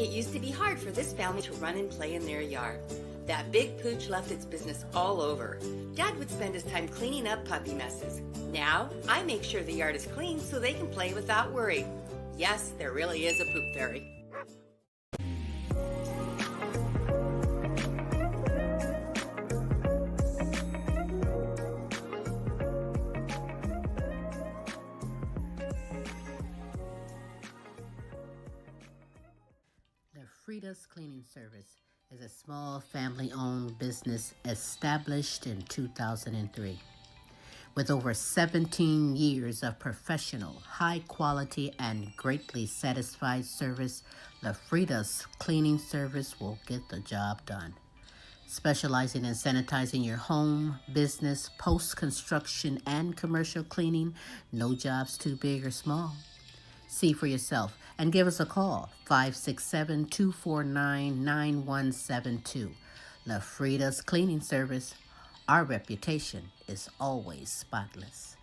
It used to be hard for this family to run and play in their yard. That big pooch left its business all over. Dad would spend his time cleaning up puppy messes. Now, I make sure the yard is clean so they can play without worry. Yes, there really is a poop fairy. Frida's Cleaning Service is a small family-owned business established in 2003. With over 17 years of professional, high-quality, and greatly satisfied service, the Frida's Cleaning Service will get the job done. Specializing in sanitizing your home, business, post-construction, and commercial cleaning, no job's too big or small. See for yourself and give us a call, 567-249-9172. La Frida's Cleaning Service. Our reputation is always spotless.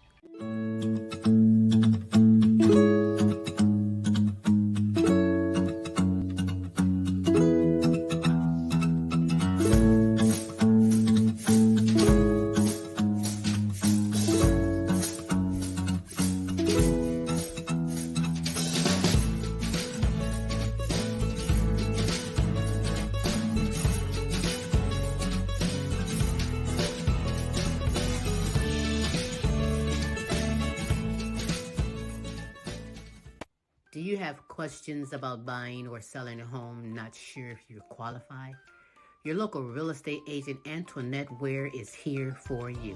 Do you have questions about buying or selling a home, not sure if you're qualified? Your local real estate agent, Antoinette Ware, is here for you.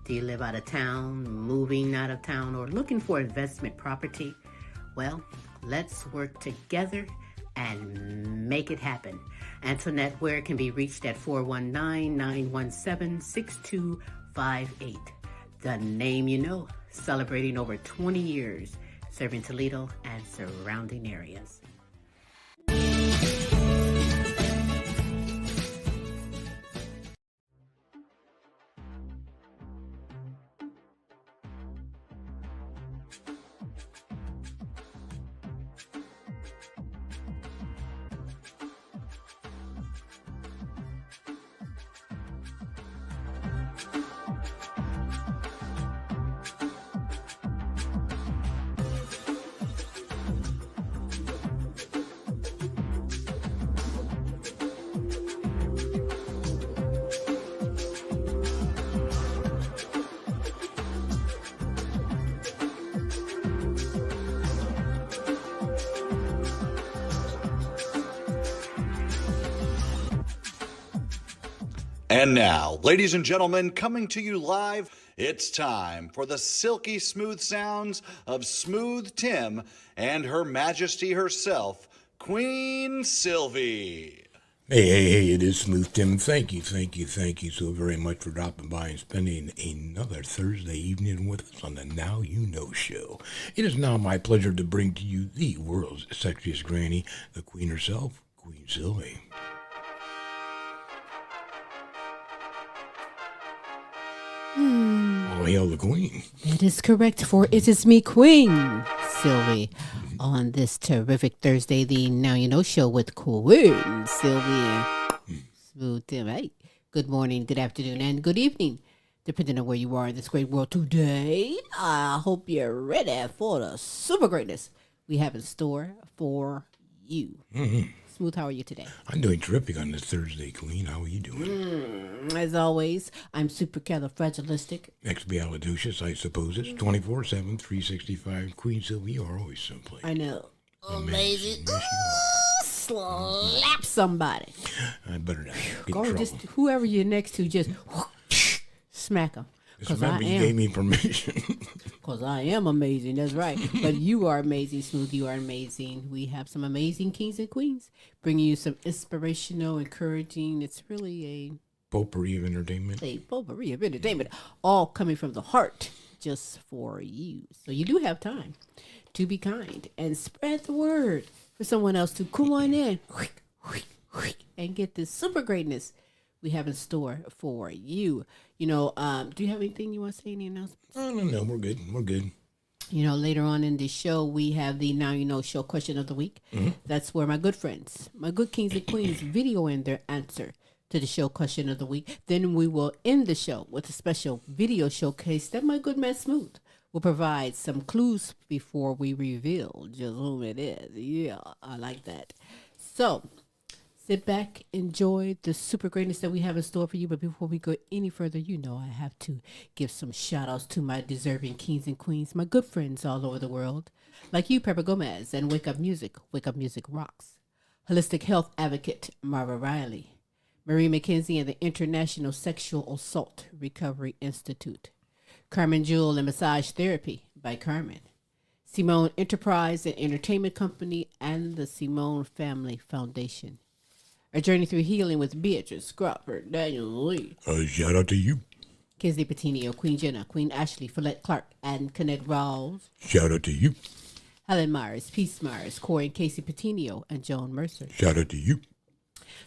Do you live out of town, moving out of town, or looking for investment property? Well, let's work together and make it happen. Antoinette Ware can be reached at 419-917-6258. The name you know, celebrating over 20 years. Serving Toledo and surrounding areas. And now, ladies and gentlemen, coming to you live, it's time for the silky smooth sounds of Smooth Tim and Her Majesty herself, Queen Silvy. Hey, it is Smooth Tim. Thank you so very much for dropping by and spending another Thursday evening with us on the Now You Know show. It is now my pleasure to bring to you the world's sexiest granny, the Queen herself, Queen Silvy. Oh, hail the Queen. It is correct, for it is me, Queen Silvy, on this terrific Thursday, the Now You Know show with Queen Silvy and Smooth Tim. Hey, good morning, good afternoon, and good evening, depending on where you are in this great world today. I hope you're ready for the super greatness we have in store for you. Mm-hmm. Smooth, how are you today? I'm doing terrific on this Thursday, Queen. How are you doing? As always, I'm supercalifragilistic. Expialidocious, I suppose. It's 24/7, 365. Queen Silvy, you are always someplace. I know. Amazing. Yes, Slap somebody. I better not get Go, in trouble. just whoever you're next to, just smack them. Just remember, you gave me permission. Because I am amazing, that's right. But you are amazing, Smooth. You are amazing. We have some amazing kings and queens bringing you some inspirational, encouraging. It's really a potpourri of entertainment. A potpourri of entertainment, all coming from the heart, just for you. So you do have time to be kind and spread the word for someone else to come on in and get this super greatness we have in store for you. You know, do you have anything you want to say? Any announcements? No, we're good. Later on in the show, we have the Now You Know show question of the week. That's where my good friends, my good kings and queens, video in their answer to the show question of the week. Then we will end the show with a special video showcase that my good man Smooth will provide some clues before we reveal just who it is. Yeah, I like that. So sit back, enjoy the super greatness that we have in store for you. But before we go any further, I have to give some shout outs to my deserving kings and queens, my good friends all over the world, like you, Pepper Gomez, and Wake Up Music. Wake Up Music rocks. Holistic health advocate, Mara Riley. Marie McKenzie and the International Sexual Assault Recovery Institute. Carmen Jewel and Massage Therapy by Carmen. Simone Enterprise and Entertainment Company and the Simone Family Foundation. A Journey Through Healing with Beatrice Crawford, Daniel Lee. Shout out to you. Kinsley Petiniot, Queen Jenna, Queen Ashley, Follette Clark, and Kennette Rawls. Shout out to you. Helen Myers, Peace Myers, Corey and Casey Petiniot, and Joan Mercer. Shout out to you.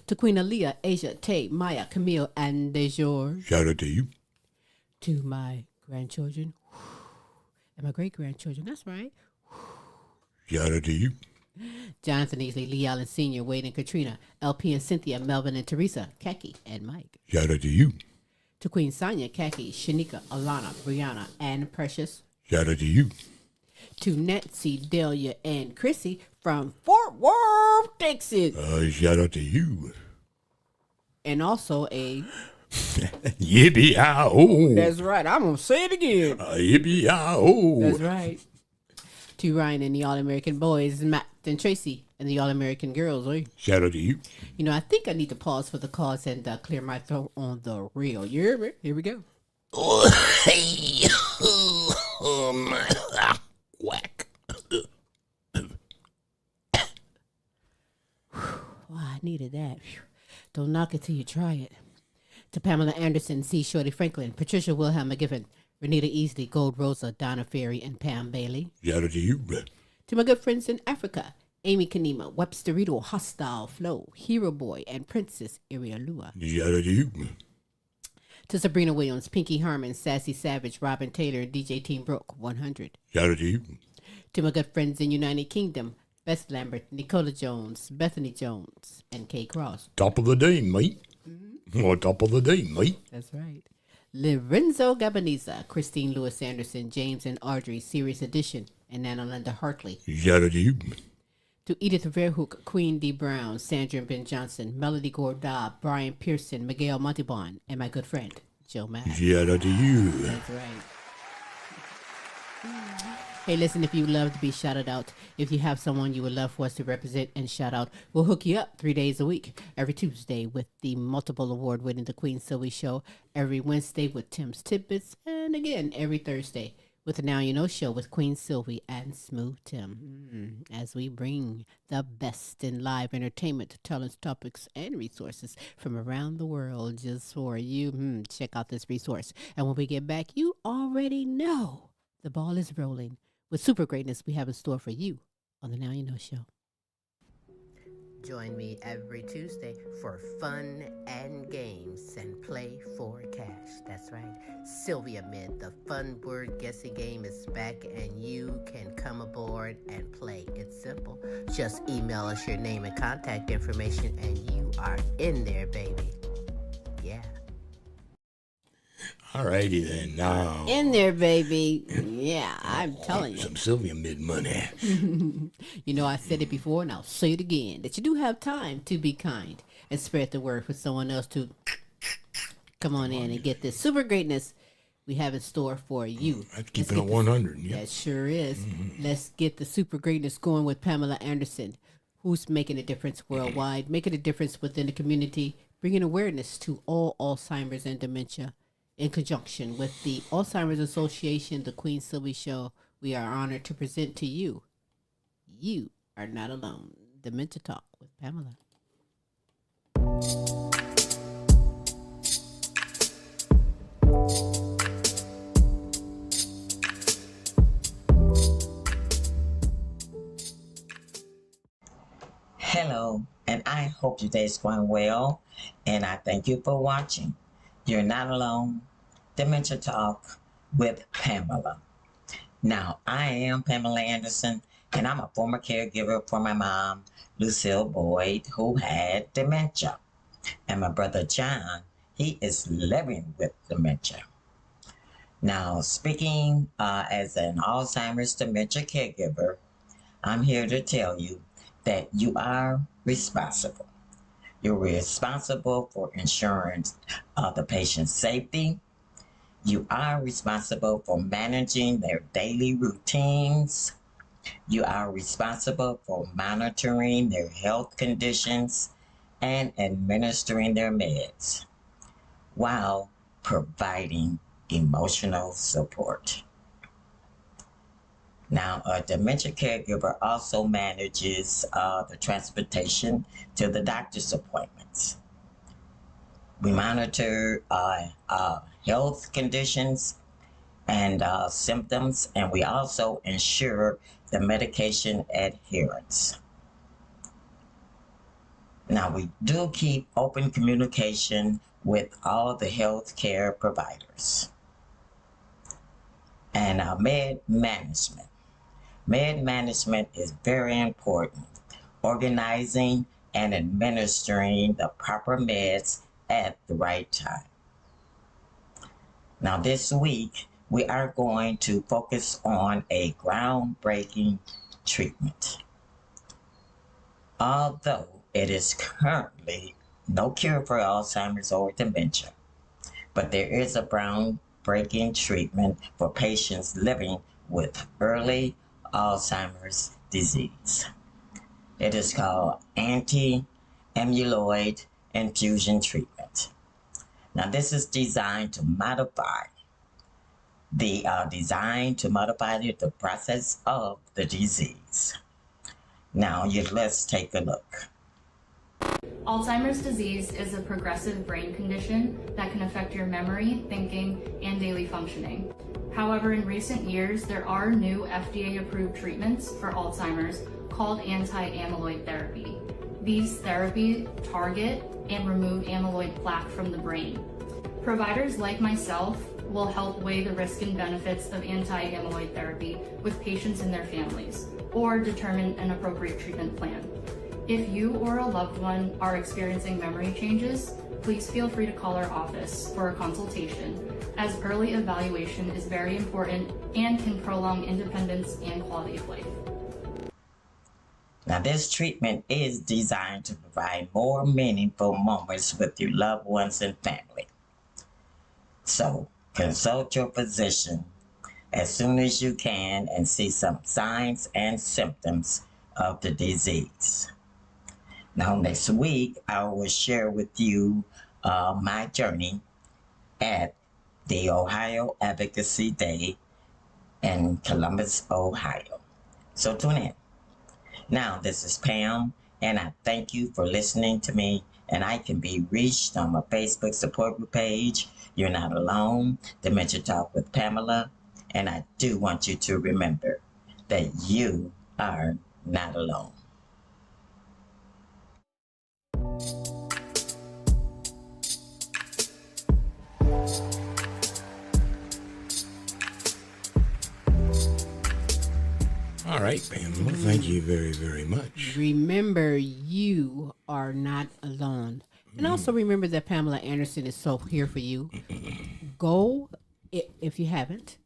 To Queen Aaliyah, Asia, Tay, Maya, Camille, and DeJour. Shout out to you. To my grandchildren and my great-grandchildren. That's right. Shout out to you. Jonathan Easley, Lee Allen Sr., Wade and Katrina, LP and Cynthia, Melvin and Teresa, Kaki and Mike. Shout out to you. To Queen Sonia, Kaki, Shanika, Alana, Brianna, and Precious. Shout out to you. To Nancy, Delia, and Chrissy from Fort Worth, Texas. Shout out to you. And also a... Yippee-yow. That's right. I'm going to say it again. Yippee-yow. That's right. To Ryan and the All-American Boys, Matt and Tracy, and the All-American Girls. Oy. Shout out to you. I think I need to pause for the cause and clear my throat on the real. You hear me? Here we go. Oh, hey. Oh, my. Whack. Wow, I needed that. Don't knock it till you try it. To Pamela Anderson, C. Shorty Franklin, Patricia Wilhelm McGiffin, Renita Easley, Gold Rosa, Donna Ferry, and Pam Bailey. Shout out to you. To my good friends in Africa, Amy Kanema, Webster Riddle, Hostile Flow, Hero Boy, and Princess Irialua. Shout out to you. To Sabrina Williams, Pinky Harmon, Sassy Savage, Robin Taylor, DJ Team Brooke, 100. Shout out to you. To my good friends in United Kingdom, Beth Lambert, Nicola Jones, Bethany Jones, and Kay Cross. Top of the day, mate. Top of the day, mate. That's right. Lorenzo Gabaniza, Christine Lewis Anderson, James and Audrey, Serious Edition, and Nana Linda Hartley. Shout out to you. To Edith Verhoek, Queen D. Brown, Sandra and Ben Johnson, Melody Gorda, Brian Pearson, Miguel Montebon, and my good friend, Joe Mack. Shout out to you. That's right. Hey, listen, if you would love to be shouted out, if you have someone you would love for us to represent and shout out, we'll hook you up 3 days a week. Every Tuesday with the multiple award-winning The Queen Silvy Show. Every Wednesday with Tim's Tidbits. And again, every Thursday with the Now You Know Show with Queen Silvy and Smooth Tim. As we bring the best in live entertainment, talents, topics, and resources from around the world just for you. Check out this resource. And when we get back, you already know the ball is rolling with super greatness we have in store for you on the Now You Know Show. Join me every Tuesday for fun and games and play for cash. That's right. Sylvia Mid, the fun word guessing game is back and you can come aboard and play. It's simple. Just email us your name and contact information and you are in there, baby. Yeah. Alrighty then, now. In there, baby. Yeah, I'm telling you. Some Sylvia Mid money. I said it before and I'll say it again, that you do have time to be kind and spread the word for someone else to come on in and get this super greatness we have in store for you. That's keeping it 100. Yeah. That sure is. Let's get the super greatness going with Pamela Anderson, who's making a difference worldwide, making a difference within the community, bringing awareness to all Alzheimer's and dementia. In conjunction with the Alzheimer's Association, the Queen Silvy Show, we are honored to present to you, You Are Not Alone, Dementia Talk with Pamela. Hello, and I hope your day is going well, and I thank you for watching. You're Not Alone, Dementia Talk with Pamela. Now, I am Pamela Anderson, and I'm a former caregiver for my mom, Michele Boyd, who had dementia. And my brother John, he is living with dementia. Now, speaking as an Alzheimer's dementia caregiver, I'm here to tell you that you are responsible. You're responsible for ensuring the patient's safety. You are responsible for managing their daily routines. You are responsible for monitoring their health conditions and administering their meds while providing emotional support. Now, a dementia caregiver also manages the transportation to the doctor's appointments. We monitor health conditions and symptoms, and we also ensure the medication adherence. Now, we do keep open communication with all the healthcare providers. And med management. Med management is very important. Organizing and administering the proper meds at the right time. Now, this week, we are going to focus on a groundbreaking treatment. Although it is currently no cure for Alzheimer's or dementia, but there is a groundbreaking treatment for patients living with early Alzheimer's disease. It is called anti-amyloid infusion treatment. Now, this is designed to modify the process of the disease. Now, let's take a look. Alzheimer's disease is a progressive brain condition that can affect your memory, thinking, and daily functioning. However, in recent years, there are new FDA-approved treatments for Alzheimer's called anti-amyloid therapy. These therapies target and remove amyloid plaque from the brain. Providers like myself will help weigh the risk and benefits of anti-amyloid therapy with patients and their families, or determine an appropriate treatment plan. If you or a loved one are experiencing memory changes, please feel free to call our office for a consultation, as early evaluation is very important and can prolong independence and quality of life. Now, this treatment is designed to provide more meaningful moments with your loved ones and family. So, consult your physician as soon as you can and see some signs and symptoms of the disease. Now, next week, I will share with you my journey at the Ohio Advocacy Day in Columbus, Ohio. So tune in. Now, this is Pam, and I thank you for listening to me, and I can be reached on my Facebook support group page, You're Not Alone, Dementia Talk with Pamela, and I do want you to remember that you are not alone. All right, Pamela, thank you very, very much. Remember, you are not alone. And also remember that Pamela Anderson is so here for you. Go, if you haven't,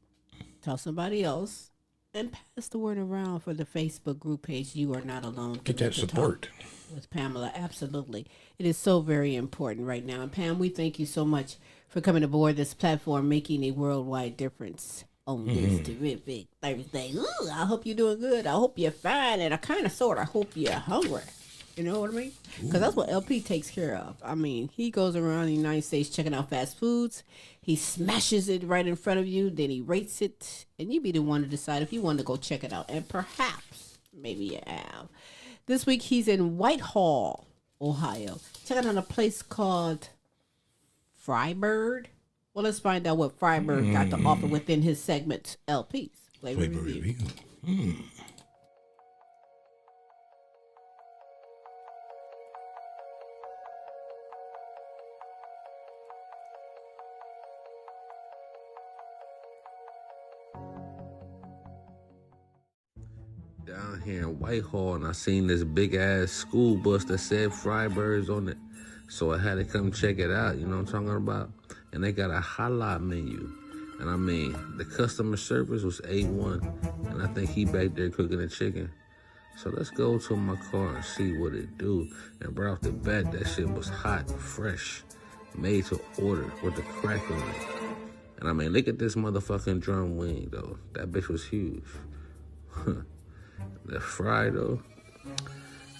tell somebody else and pass the word around for the Facebook group page. You are not alone. Get that support. With Pamela, absolutely. It is so very important right now. And Pam, we thank you so much for coming aboard this platform, making a worldwide difference on this terrific Thursday. Ooh, I hope you're doing good. I hope you're fine, and I kind of sort of hope you're hungry. You know what I mean? Because that's what LP takes care of. I mean, he goes around the United States checking out fast foods. He smashes it right in front of you, then he rates it, and you be the one to decide if you want to go check it out. And perhaps, maybe you have. This week, he's in Whitehall, Ohio, checking out a place called Frybird. Well, let's find out what Frybird got to offer within his segment, LPs Flavor Review. down here in Whitehall, and I seen this big ass school bus that said Freiburg's on it. So I had to come check it out, you know what I'm talking about? And they got a halal menu. And I mean, the customer service was A1, and I think he back there cooking the chicken. So let's go to my car and see what it do. And right off the bat, that shit was hot, fresh, made to order with the crack on it. And I mean, look at this motherfucking drum wing, though. That bitch was huge. The fry, though,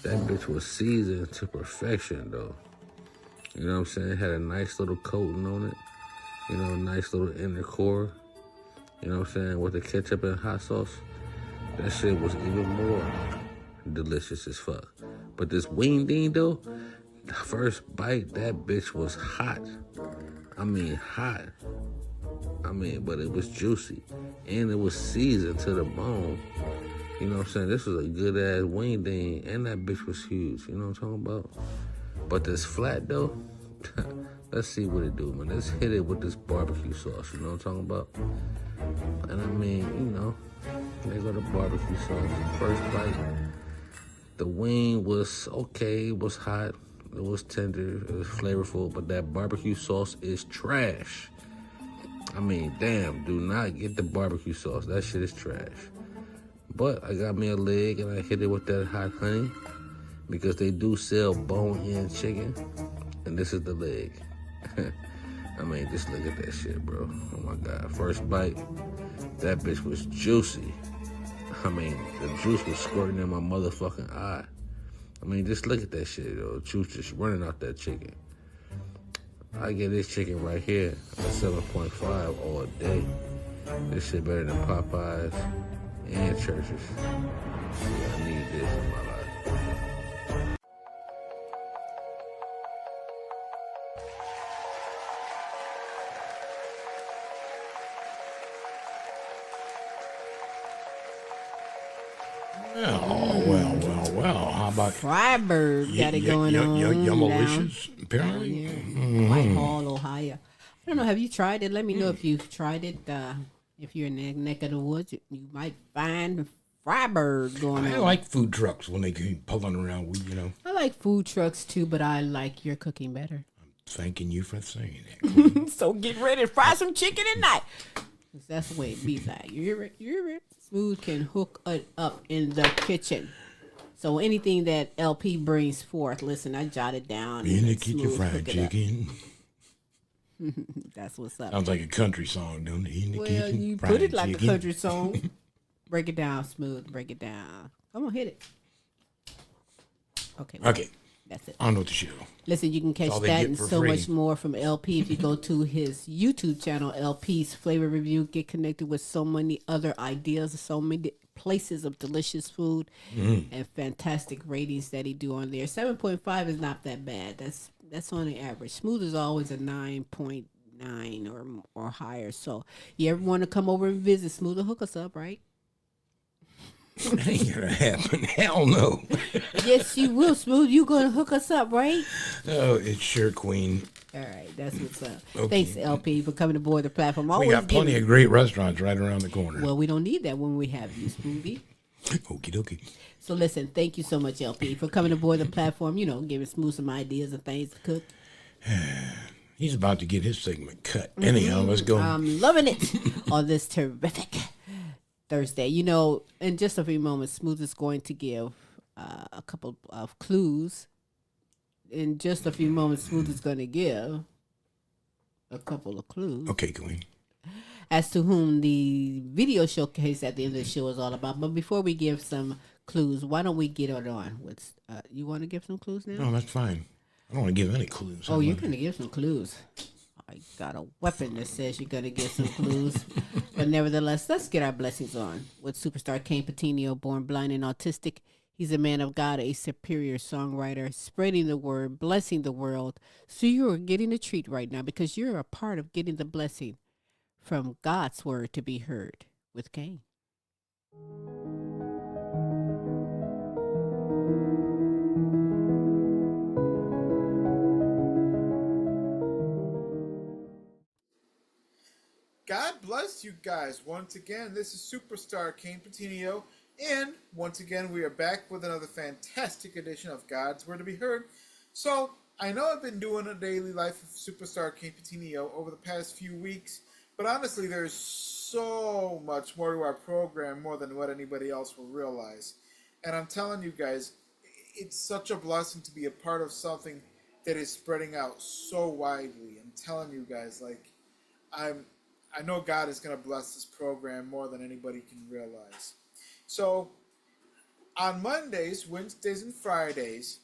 that bitch was seasoned to perfection, though. You know what I'm saying? It had a nice little coating on it. You know, a nice little inner core. You know what I'm saying? With the ketchup and hot sauce. That shit was even more delicious as fuck. But this wing ding, though, the first bite, that bitch was hot. I mean, hot. I mean, but it was juicy. And it was seasoned to the bone. You know what I'm saying? This was a good ass wing ding, and that bitch was huge. You know what I'm talking about? But this flat though, let's see what it do, man. Let's hit it with this barbecue sauce. You know what I'm talking about? And I mean, you know, there go the barbecue sauce. First bite, the wing was okay. It was hot. It was tender. It was flavorful. But that barbecue sauce is trash. I mean, damn. Do not get the barbecue sauce. That shit is trash. But I got me a leg and I hit it with that hot honey because they do sell bone-in chicken, and this is the leg. I mean, just look at that shit, bro. Oh my God. First bite, that bitch was juicy. I mean, the juice was squirting in my motherfucking eye. I mean, just look at that shit, though. Juice just running out that chicken. I get this chicken right here a 7.5 all day. This shit better than Popeyes and Churches. Yeah, I need this in my life. Well. How about Freiburg got it going on. Yummalicious, apparently. Whitehall, Ohio. I don't know. Have you tried it? Let me know if you've tried it. If you're in the neck of the woods, you might find Freiburg going on. I like food trucks when they keep pulling around. I like food trucks too, but I like your cooking better. Thanking you for saying that. So get ready to fry some chicken tonight. That's the way it be like. You're Smooth can hook it up in the kitchen. So anything that LP brings forth, listen, I jotted down. In the kitchen, fried chicken. That's what's up. Sounds like a country song, don't it? In the kitchen, you fried put it like chicken. a country song. Break it down, Smooth. Break it down. Come on, hit it. Okay. That's it. On with the show. Listen, you can catch that and so much more from LP if you go to his YouTube channel, LP's Flavor Review. Get connected with so many other ideas, so many places of delicious food and fantastic ratings that he do on there. 7.5 is not that bad. That's on the average. Smooth is always a 9.9 or higher. So you ever want to come over and visit, Smooth will hook us up, right? That ain't gonna happen. Hell no. Yes, you will, Smooth. You gonna hook us up, right? Oh, it's sure, Queen. All right, that's what's up. Okay. Thanks, LP, for coming aboard the platform. We got plenty of great restaurants right around the corner. Well, we don't need that when we have you, Smoothie. Okie dokie. So listen, thank you so much, LP, for coming aboard the platform. You know, giving Smooth some ideas and things to cook. He's about to get his segment cut. Anyhow, let's go. I'm loving it on this terrific Thursday. You know, in just a few moments, Smooth is going to give a couple of clues. In just a few moments, Smooth is going to give a couple of clues. Okay, Queen. As to whom the video showcase at the end of the show is all about. But before we give some clues, why don't we get it on with, you want to give some clues now? No, that's fine. I don't want to give any clues. Oh, you're going to give some clues. I got a weapon that says you're going to get some clues. But nevertheless, let's get our blessings on with superstar Kayne Petiniot, born blind and autistic. He's a man of God, a superior songwriter, spreading the word, blessing the world. So you're getting a treat right now because you're a part of getting the blessing from God's word to be heard with Kayne. God bless you guys once again. This is superstar Kayne Petiniot, And once again, we are back with another fantastic edition of God's Word to be Heard. So, I know I've been doing a daily life of Superstar Kayne Petiniot over the past few weeks, but honestly, there's so much more to our program, more than what anybody else will realize. And I'm telling you guys, it's such a blessing to be a part of something that is spreading out so widely. I'm telling you guys, like, I know God is going to bless this program more than anybody can realize. So, on Mondays, Wednesdays, and Fridays,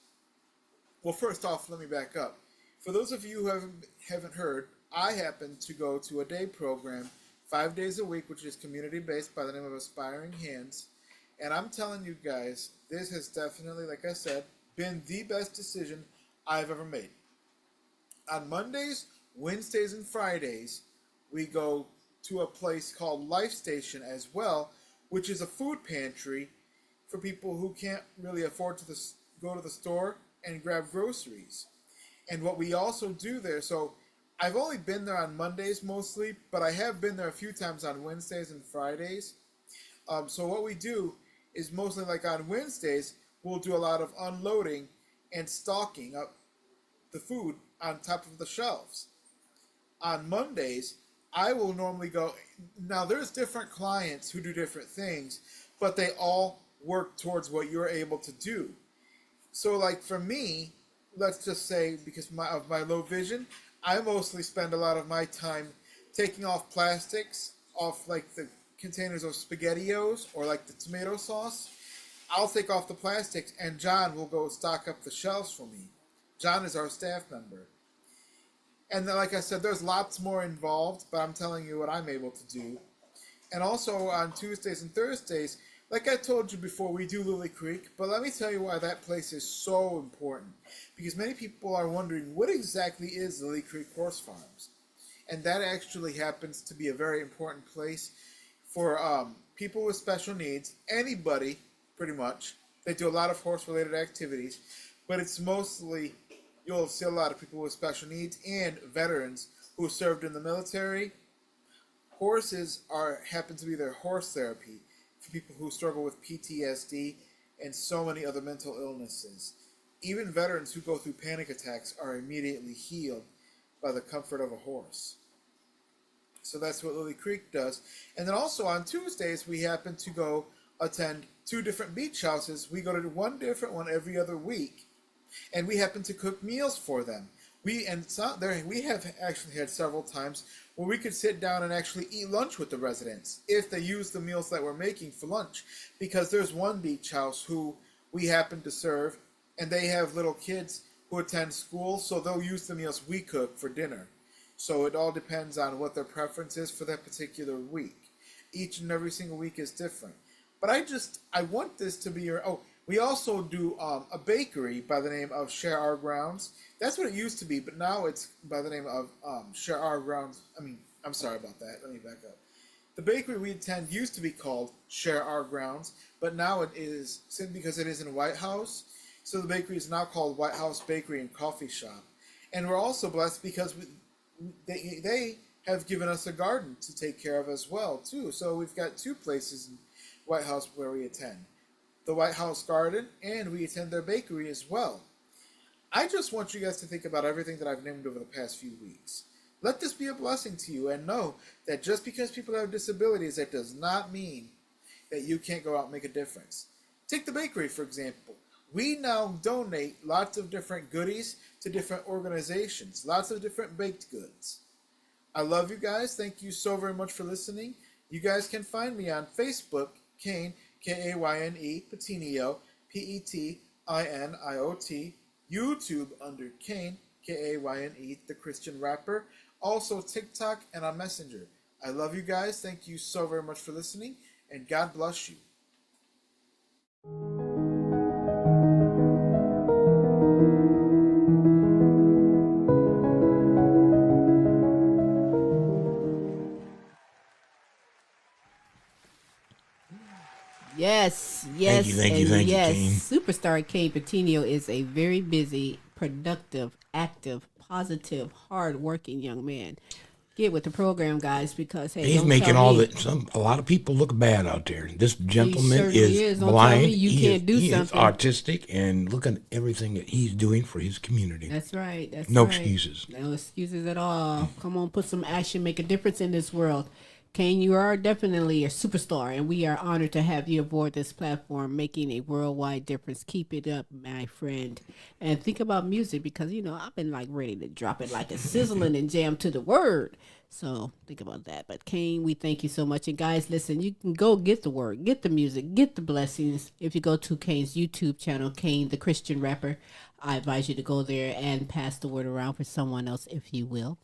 well, first off, let me back up. For those of you who haven't heard, I happen to go to a day program 5 days a week, which is community-based by the name of Aspiring Hands. And I'm telling you guys, this has definitely, like I said, been the best decision I've ever made. On Mondays, Wednesdays, and Fridays, we go to a place called Life Station as well, which is a food pantry for people who can't really afford to go to the store and grab groceries. And what we also do there, so I've only been there on Mondays mostly, but I have been there a few times on Wednesdays and Fridays. So what we do is mostly like on Wednesdays, we'll do a lot of unloading and stocking up the food on top of the shelves. On Mondays, I will normally go, now there's different clients who do different things, but they all work towards what you're able to do. So like for me, let's just say because of my low vision, I mostly spend a lot of my time taking off plastics off like the containers of SpaghettiOs or like the tomato sauce. I'll take off the plastics and John will go stock up the shelves for me. John is our staff member. And then, like I said, there's lots more involved, but I'm telling you what I'm able to do. And also on Tuesdays and Thursdays, like I told you before, we do Lily Creek, but let me tell you why that place is so important. Because many people are wondering, what exactly is Lily Creek Horse Farms? And that actually happens to be a very important place for people with special needs, anybody, pretty much. They do a lot of horse-related activities, but it's mostly, you'll see a lot of people with special needs and veterans who served in the military. Horses happen to be their horse therapy for people who struggle with PTSD and so many other mental illnesses. Even veterans who go through panic attacks are immediately healed by the comfort of a horse. So that's what Lily Creek does. And then also on Tuesdays, we happen to go attend 2 different beach houses. We go to one different one every other week, and we happen to cook meals for them. We have actually had several times where we could sit down and actually eat lunch with the residents if they use the meals that we're making for lunch. Because there's one beach house who we happen to serve, and they have little kids who attend school, so they'll use the meals we cook for dinner. So it all depends on what their preference is for that particular week. Each and every single week is different. But I want this to be your... Oh, we also do a bakery by the name of Share Our Grounds. That's what it used to be, but now it's by the name of Share Our Grounds. I'm sorry about that. Let me back up. The bakery we attend used to be called Share Our Grounds, but now it is, because it is in White House, so the bakery is now called White House Bakery and Coffee Shop. And we're also blessed because they have given us a garden to take care of as well, too. So we've got 2 places in White House where we attend. The White House Garden, and we attend their bakery as well. I just want you guys to think about everything that I've named over the past few weeks. Let this be a blessing to you, and know that just because people have disabilities, that does not mean that you can't go out and make a difference. Take the bakery, for example. We now donate lots of different goodies to different organizations, lots of different baked goods. I love you guys. Thank you so very much for listening. You guys can find me on Facebook, Kayne, Kayne, Petiniot, Petiniot, YouTube under Kayne, Kayne, the Christian rapper, also TikTok and on Messenger. I love you guys. Thank you so very much for listening, and God bless you. Yes, Thank you, yes. Kayne. Superstar Kayne Petiniot is a very busy, productive, active, positive, hard-working young man. get with the program, guys, because hey, He's don't making tell all me. a lot of people look bad out there. This gentleman certainly is is. Don't tell blind. me you can't do he something. is autistic, and look at everything that he's doing for his community. That's right. That's No right. excuses. No excuses at all. Come on, put some action, make a difference in this world. Kayne, you are definitely a superstar, and we are honored to have you aboard this platform, making a worldwide difference. Keep it up, my friend. And think about music, because, you know, I've been like ready to drop it like a sizzling and jam to the word. So think about that. But Kayne, we thank you so much. And guys, listen, you can go get the word, get the music, get the blessings. If you go to Kayne's YouTube channel, Kayne the Christian Rapper, I advise you to go there and pass the word around for someone else, if you will.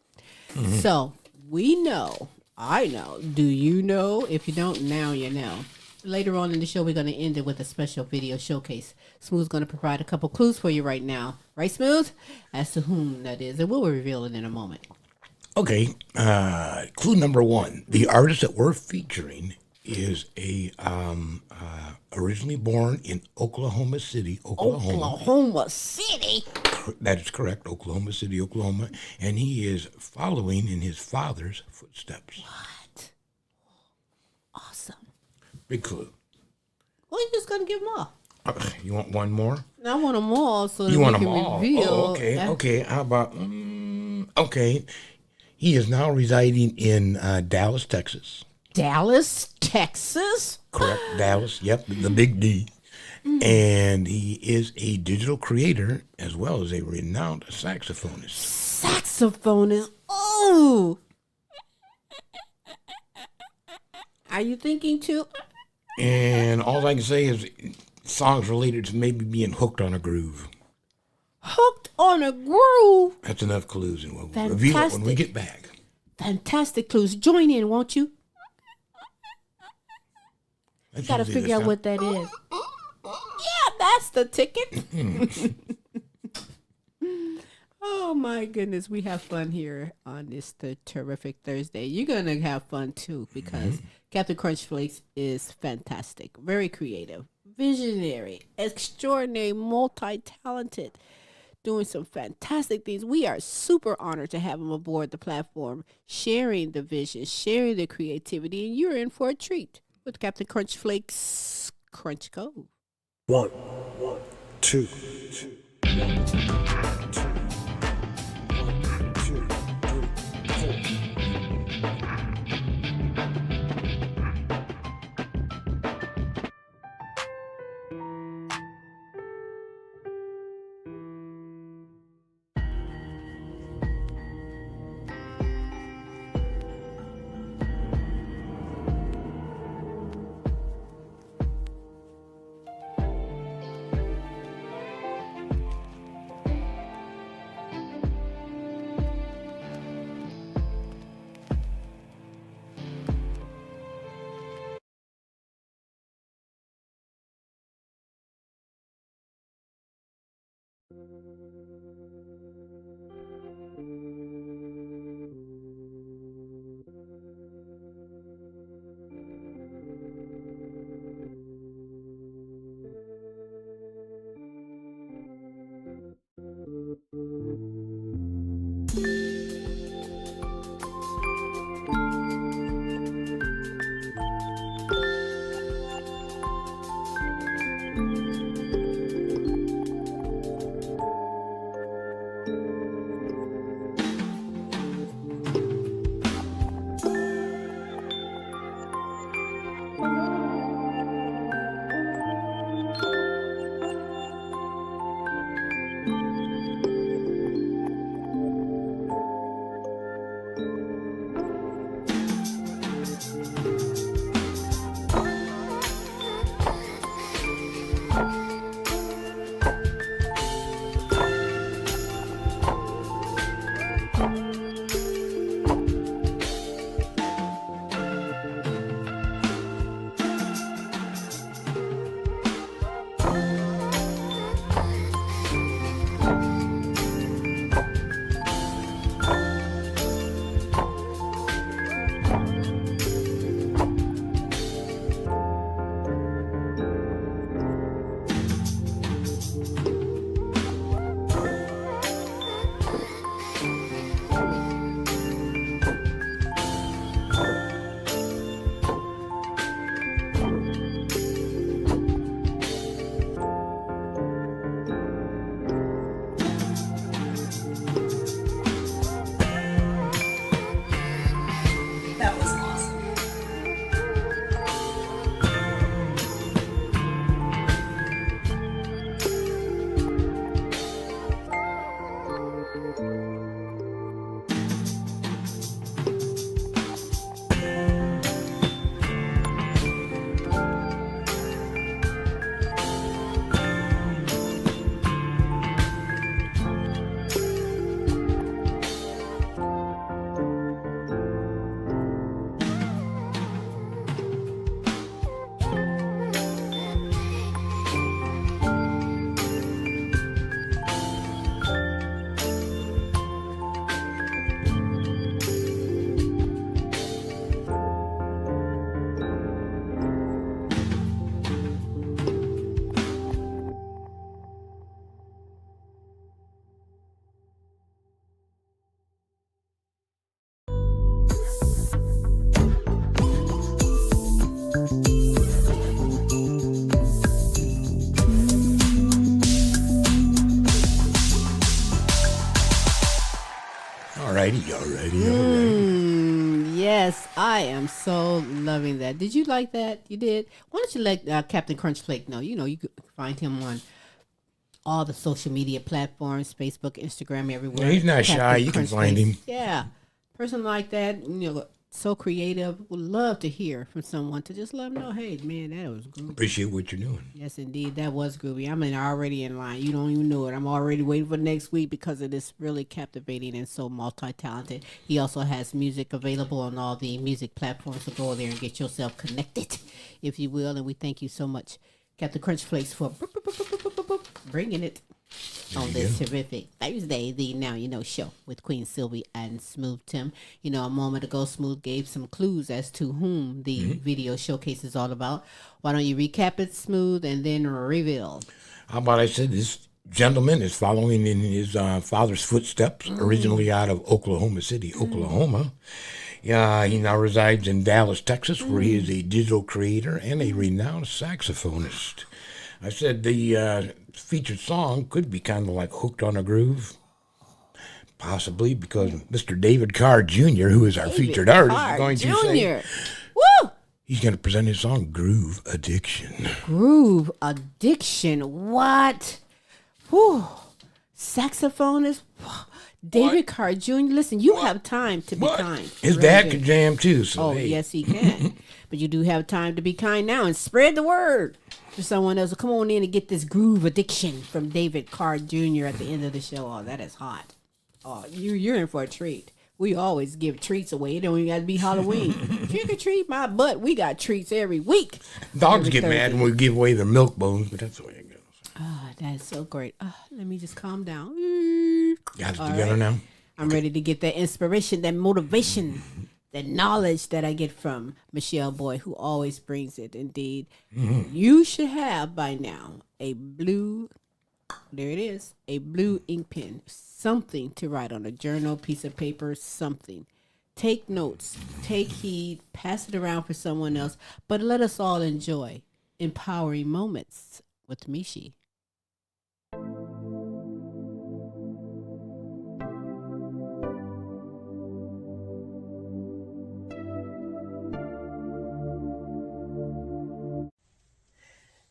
So we know. I know. Do you know? If you don't, now you know. Later on in the show, we're going to end it with a special video showcase. Smooth's going to provide a couple clues for you right now. Right, Smooth? As to whom that is. And we'll reveal it in a moment. Okay, clue number 1. The artist that we're featuring is a originally born in Oklahoma City, Oklahoma. Oklahoma City? That is correct, Oklahoma City, Oklahoma. And he is following in his father's footsteps. What? Awesome. Big clue. Well, you're just going to give them all. You want one more? I want them all so that You we want can them all? reveal. Oh, okay, okay. How about, okay. He is now residing in Dallas, Texas. Dallas, Texas? Correct, Dallas, yep, the big D. And he is a digital creator as well as a renowned saxophonist. Saxophonist? Oh! Are you thinking too? And all I can say is songs related to maybe being hooked on a groove. Hooked on a groove? That's enough clues, and we'll reveal it when we get back. Fantastic clues. Join in, won't you? That's Got to usually figure the out what that is. Yeah, that's the ticket. Oh my goodness, we have fun here on this terrific Thursday. You're going to have fun too, because Kaptain Krunchflakes is fantastic, very creative, visionary, extraordinary, multi-talented, doing some fantastic things. We are super honored to have him aboard the platform, sharing the vision, sharing the creativity, and you're in for a treat with Kaptain Krunchflakes, Krunch Kove. 1, 2, 2. righty. Yes, I am so loving that. Did you like that? You did? Why don't you let Kaptain Krunchflakes know? You know, you could find him on all the social media platforms, Facebook, Instagram, everywhere. Yeah, he's not shy. Kaptain You can Krunchflakes. find him. Yeah. Person like that, you know, so creative. Would love to hear from someone to just let them know, hey, man, that was groovy. Appreciate what you're doing. Yes, indeed. That was groovy. I'm already in line. You don't even know it. I'm already waiting for next week because it is really captivating and so multi-talented. He also has music available on all the music platforms, so go there and get yourself connected, if you will. And we thank you so much, Kaptain Krunchflakes, for bringing it on this terrific Thursday, the Now You Know show with Queen Silvy and Smooth Tim. You know, a moment ago, Smooth gave some clues as to whom the video showcase is all about. Why don't you recap it, Smooth, and then reveal? How about I said this gentleman is following in his father's footsteps, originally out of Oklahoma City, Oklahoma. Yeah, he now resides in Dallas, Texas, where he is a digital creator and a renowned saxophonist. I said the featured song could be kind of like Hooked on a Groove, possibly because Mr. David Carr Jr., who is our featured artist, is going to say, woo! He's going to present his song, Groove Addiction. Groove Addiction, what? Whew. Saxophonist, David Carr Jr., listen, you have time to be kind. His dad could jam too, so hey. Yes, he can. But you do have time to be kind now and spread the word to someone else. Come on in and get this Groove Addiction from David Carr Jr. at the end of the show. Oh, that is hot. Oh, you're in for a treat. We always give treats away. It don't even got to be Halloween. Trick or treat my butt. We got treats every week. Dogs get mad when we give away their milk bones, but that's the way it goes. Oh, that's so great. Let me just calm down. Got it together now? I'm ready to get that inspiration, that motivation, that knowledge that I get from Michele Boyd, who always brings it. Indeed, you should have by now a blue, there it is, a blue ink pen, something to write on, a journal, piece of paper, something. Take notes, take heed, pass it around for someone else, but let us all enjoy empowering moments with Michi.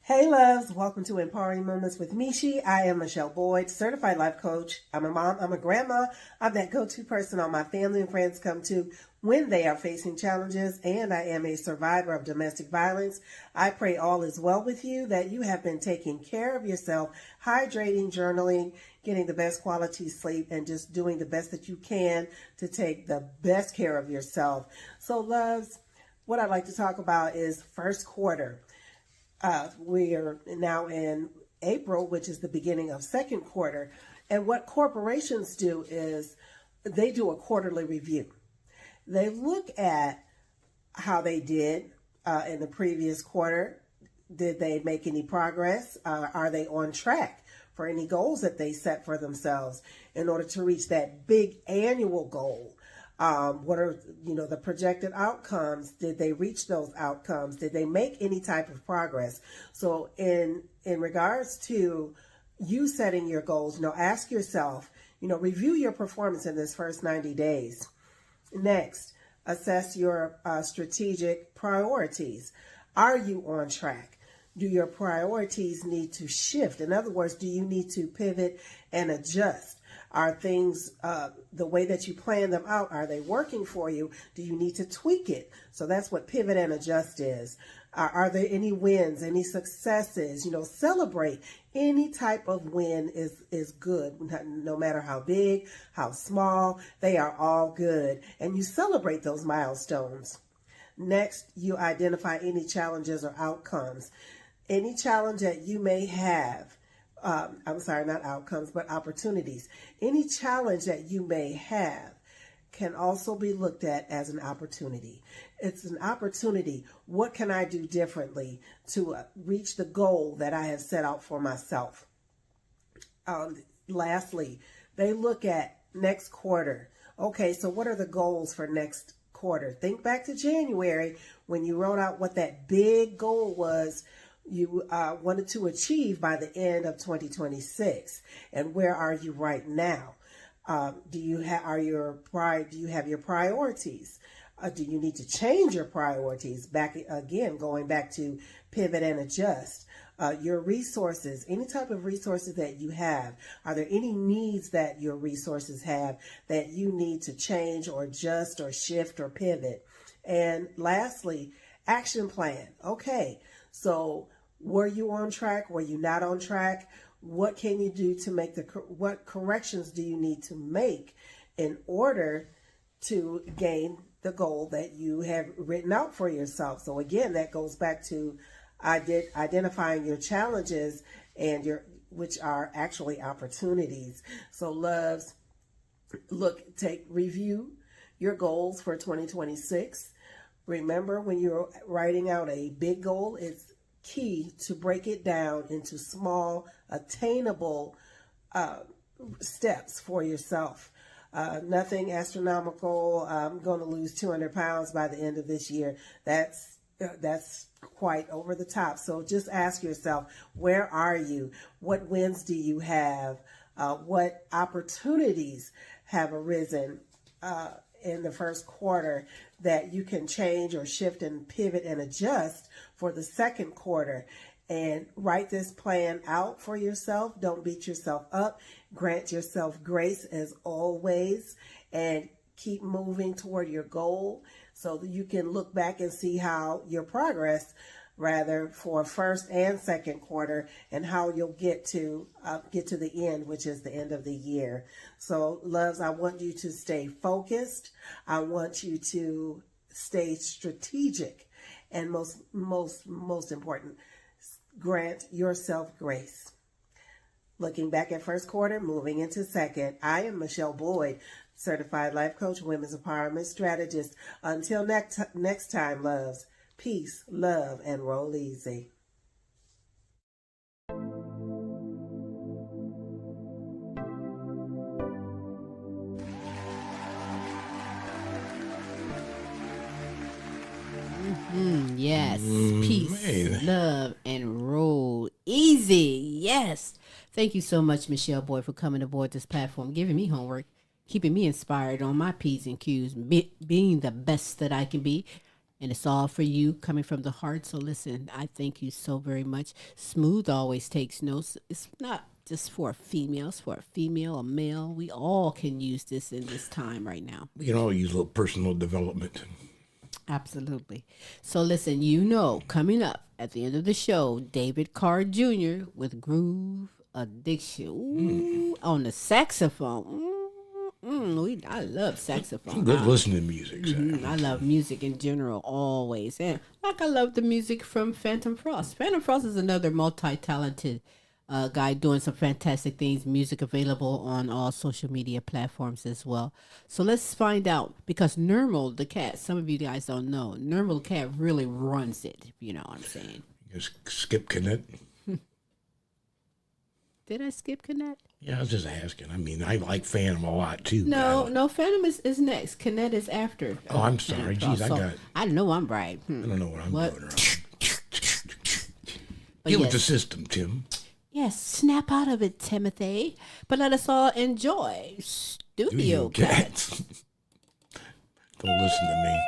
Hey loves, welcome to Empowering Moments with Michi. I am Michele Boyd, certified life coach. I'm a mom, I'm a grandma. I'm that go-to person all my family and friends come to when they are facing challenges, and I am a survivor of domestic violence. I pray all is well with you, that you have been taking care of yourself, hydrating, journaling, getting the best quality sleep, and just doing the best that you can to take the best care of yourself. So loves, what I'd like to talk about is first quarter. We are now in April, which is the beginning of second quarter. And what corporations do is they do a quarterly review. They look at how they did in the previous quarter. Did they make any progress? Are they on track for any goals that they set for themselves in order to reach that big annual goal? What are, the projected outcomes? Did they reach those outcomes? Did they make any type of progress? So in regards to you setting your goals, ask yourself, review your performance in this first 90 days. Next, assess your strategic priorities. Are you on track? Do your priorities need to shift? In other words, do you need to pivot and adjust? Are things, the way that you plan them out, are they working for you? Do you need to tweak it? So that's what pivot and adjust is. Are there any wins, any successes? Celebrate. Any type of win is good, no matter how big, how small, they are all good. And you celebrate those milestones. Next, you identify any challenges or outcomes. Any challenge that you may have, not outcomes, but opportunities. Any challenge that you may have can also be looked at as an opportunity. It's an opportunity. What can I do differently to reach the goal that I have set out for myself? Lastly, they look at next quarter. Okay, so what are the goals for next quarter? Think back to January when you wrote out what that big goal was you wanted to achieve by the end of 2026. And where are you right now? Do you have your priorities? Do you need to change your priorities? Going back to pivot and adjust. Your resources, any type of resources that you have. Are there any needs that your resources have that you need to change or adjust or shift or pivot? And lastly, action plan. Okay, so were you on track? Were you not on track? What can you do to make what corrections do you need to make in order to gain the goal that you have written out for yourself? So again, that goes back to identifying your challenges and which are actually opportunities. So loves, review your goals for 2026. Remember, when you're writing out a big goal, it's key to break it down into small, attainable steps for yourself. Nothing astronomical. I'm going to lose 200 pounds by the end of this year. That's quite over the top. So just ask yourself, where are you? What wins do you have? What opportunities have arisen in the first quarter that you can change or shift and pivot and adjust for the second quarter? And write this plan out for yourself. Don't beat yourself up. Grant yourself grace as always, and keep moving toward your goal so that you can look back and see how your progress for first and second quarter, and how you'll get to the end, which is the end of the year. So loves, I want you to stay focused. I want you to stay strategic, and most important, grant yourself grace. Looking back at first quarter, moving into second, I am Michele Boyd, certified life coach, women's empowerment strategist. Until next time, loves, peace, love, and roll easy. Yes. Peace, love, and roll easy. Yes. Thank you so much, Michele Boyd, for coming aboard this platform, giving me homework, keeping me inspired on my P's and Q's, being the best that I can be. And it's all for you, coming from the heart. So listen, I thank you so very much. Smooth always takes notes. It's not just for a female. It's for a female, a male. We all can use this in this time right now. We can all use a little personal development. Absolutely. So listen, coming up at the end of the show, David Carr Jr. with Groove Addiction. Ooh, on the saxophone. I love saxophone. Good listening to music. I love music in general, always. And I love the music from Fantom Frost. Fantom Frost is another multi-talented guy doing some fantastic things. Music available on all social media platforms as well. So let's find out, because Nermal the cat, some of you guys don't know, Nermal the cat really runs it, if you know what I'm saying. Just skip Kennette. Did I skip Kennette? Yeah, I was just asking. I mean, I like Fantom a lot too. No, Fantom is next. Kennette is after. Oh, I'm sorry. Jeez, I know I'm right. I don't know what I'm doing wrong. Get with the system, Tim. Yes, snap out of it, Timothy. But let us all enjoy Studio Cats. Don't listen to me.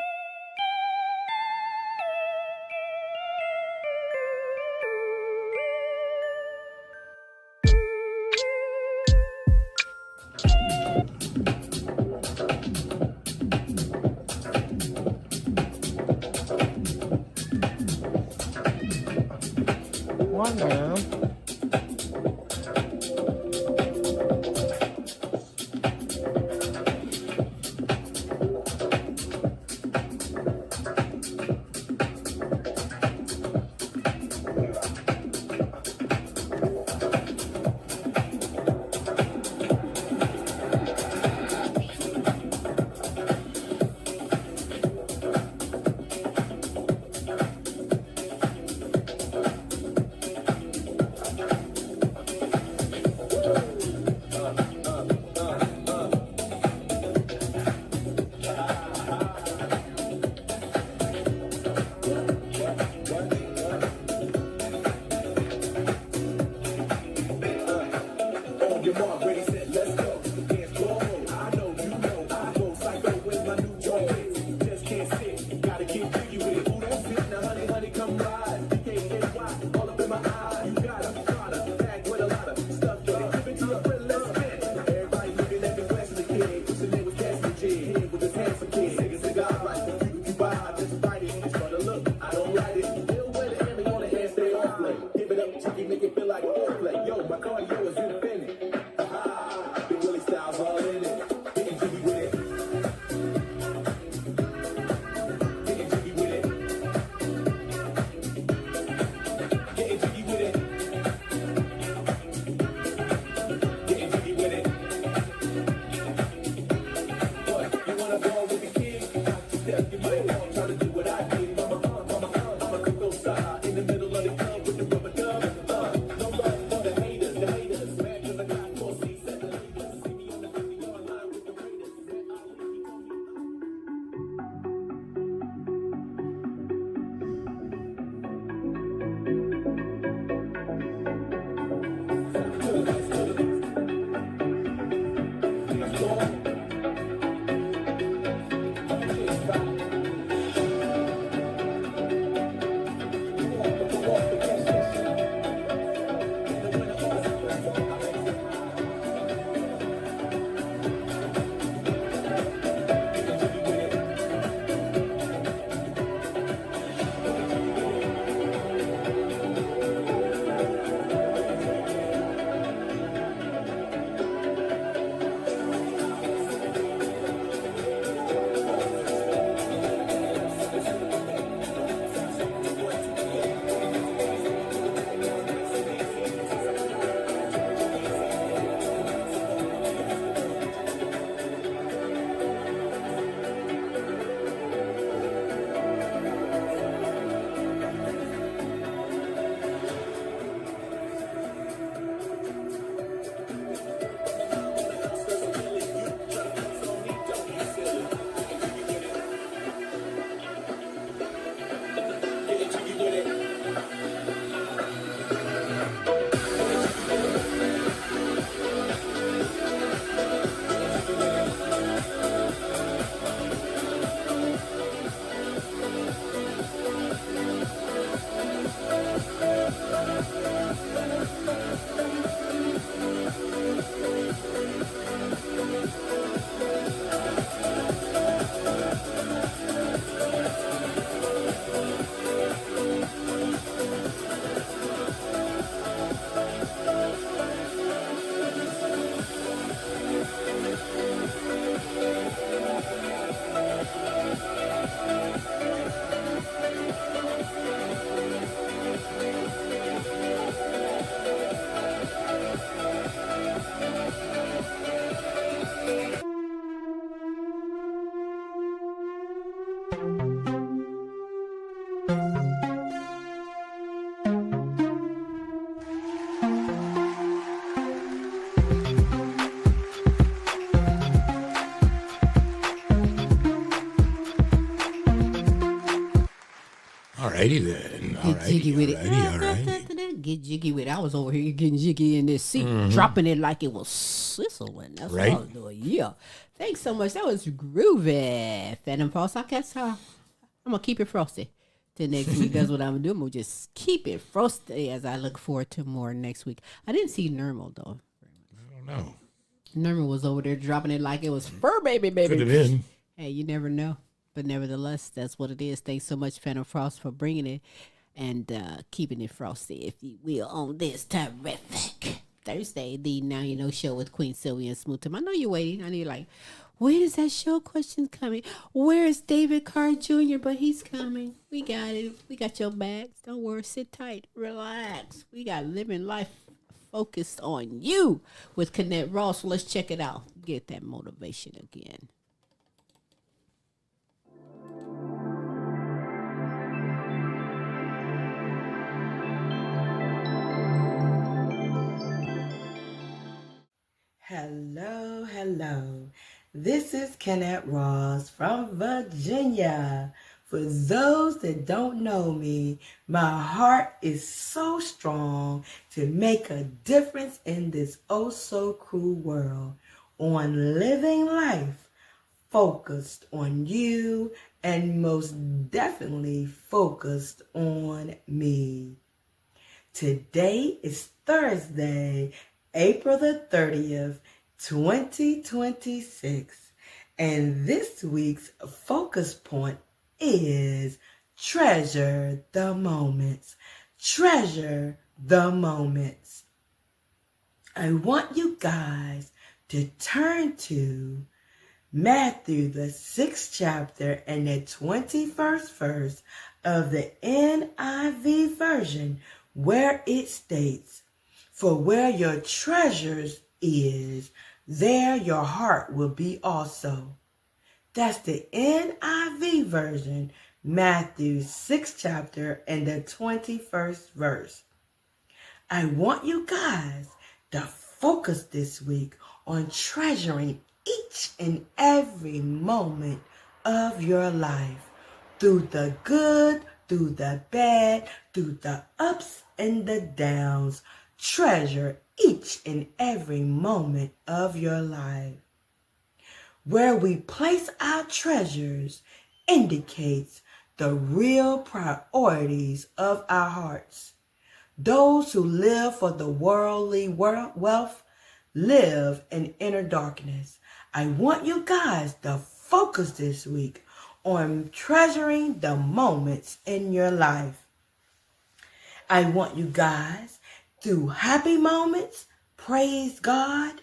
Your mom ready, said, let's go. Dance floor. righty then. Get jiggy with it. All right. Get jiggy with it. I was over here getting jiggy in this seat, dropping it like it was sizzling. That's what I was doing. Yeah. Thanks so much. That was groovy. Fantom False. I guess I'm going to keep it frosty till next week. That's what I'm going to do. I'm going to just keep it frosty as I look forward to more next week. I didn't see Nermal, though. I don't know. Nermal was over there dropping it like it was fur baby. Could have been. Hey, you never know. But nevertheless, that's what it is. Thanks so much, Fantom Frost, for bringing it and keeping it frosty, if you will, on this terrific Thursday, the Now You Know show with Queen Silvy and Smooth Tim. I know you're waiting. I know you're like, where is that show question coming? Where is David Carr Jr.? But he's coming. We got it. We got your bags. Don't worry. Sit tight. Relax. We got living life focused on you with Kennette Rawls. So let's check it out. Get that motivation again. Hello, hello. This is Kennette Rawls from Virginia. For those that don't know me, my heart is so strong to make a difference in this oh so cruel world, on living life focused on you and most definitely focused on me. Today is Thursday, April the 30th, 2026, and this week's focus point is treasure the moments. Treasure the moments. I want you guys to turn to Matthew, the 6th chapter and the 21st verse of the NIV version, where it states, "For where your treasures is, there your heart will be also." That's the NIV version, Matthew 6th chapter and the 21st verse. I want you guys to focus this week on treasuring each and every moment of your life, through the good, through the bad, through the ups and the downs. Treasure each and every moment of your life. Where we place our treasures indicates the real priorities of our hearts. Those who live for the worldly wealth live in inner darkness. I want you guys to focus this week on treasuring the moments in your life. I want you guys, through happy moments, praise God.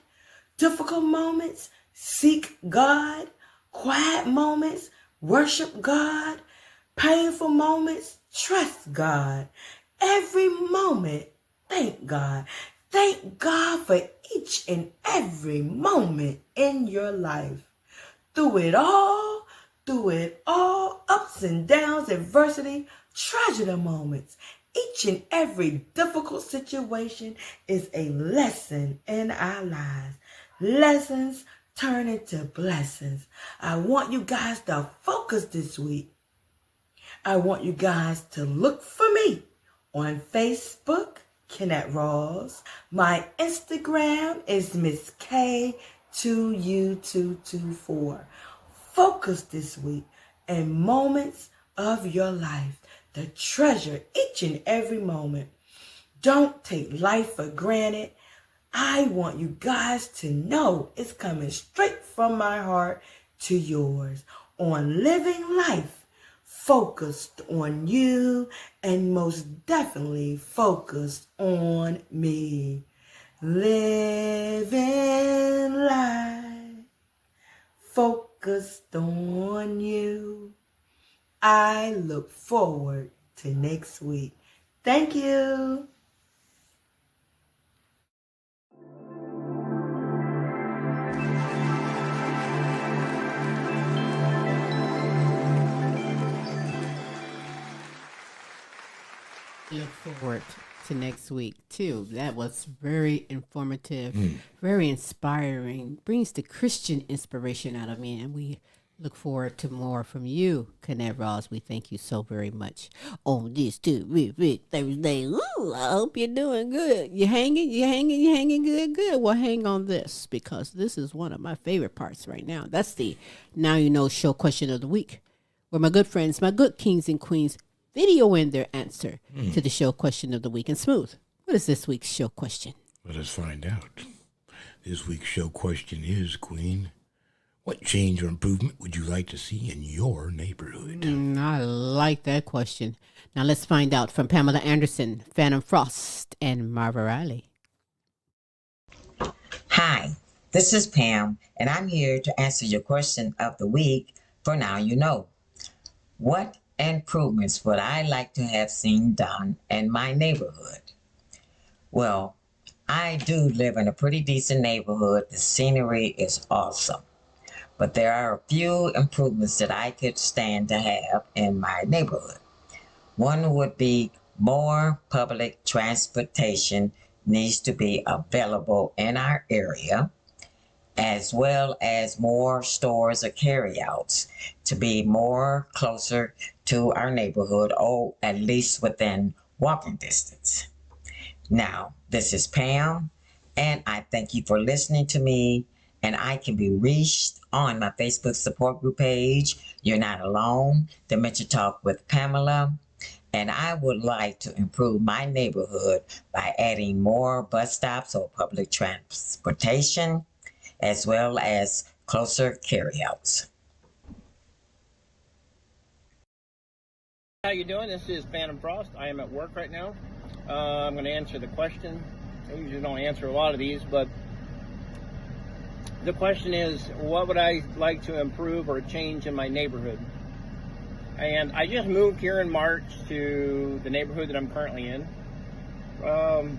Difficult moments, seek God. Quiet moments, worship God. Painful moments, trust God. Every moment, thank God. Thank God for each and every moment in your life. Through it all, ups and downs, adversity, treasure the moments. Each and every difficult situation is a lesson in our lives. Lessons turn into blessings. I want you guys to focus this week. I want you guys to look for me on Facebook, Kennette Rawls. My Instagram is Miss K2U224. Focus this week in moments of your life. To treasure each and every moment. Don't take life for granted. I want you guys to know it's coming straight from my heart to yours. On living life, focused on you and most definitely focused on me. Living life, focused on you. I look forward to next week. Thank you. Look forward to next week too. That was very informative, very inspiring. Brings the Christian inspiration out of me, and we Look forward to more from you, Kennette Rawls. We thank you so very much on this terrific Thursday. Ooh, I hope you're doing good. You hanging? You hanging? You hanging good? Good. Well, hang on this, because this is one of my favorite parts right now. That's the Now You Know show question of the week, where my good friends, my good kings and queens, video in their answer to the show question of the week. And Smooth, what is this week's show question? Let us find out. This week's show question is, Queen, what change or improvement would you like to see in your neighborhood? I like that question. Now let's find out from Pamela Anderson, Fantom Frost, and Marva Riley. Hi, this is Pam, and I'm here to answer your question of the week for Now You Know. What improvements would I like to have seen done in my neighborhood? Well, I do live in a pretty decent neighborhood. The scenery is awesome. But there are a few improvements that I could stand to have in my neighborhood. One would be more public transportation needs to be available in our area, as well as more stores or carryouts to be more closer to our neighborhood, or at least within walking distance. Now, this is Pam, and I thank you for listening to me. And I can be reached on my Facebook support group page, You're Not Alone, Dementia Talk with Pamela. And I would like to improve my neighborhood by adding more bus stops or public transportation, as well as closer carryouts. How you doing? This is Fantom Frost. I am at work right now. I'm going to answer the question. I usually don't answer a lot of these, but the question is, what would I like to improve or change in my neighborhood? And I just moved here in March to the neighborhood that I'm currently in. And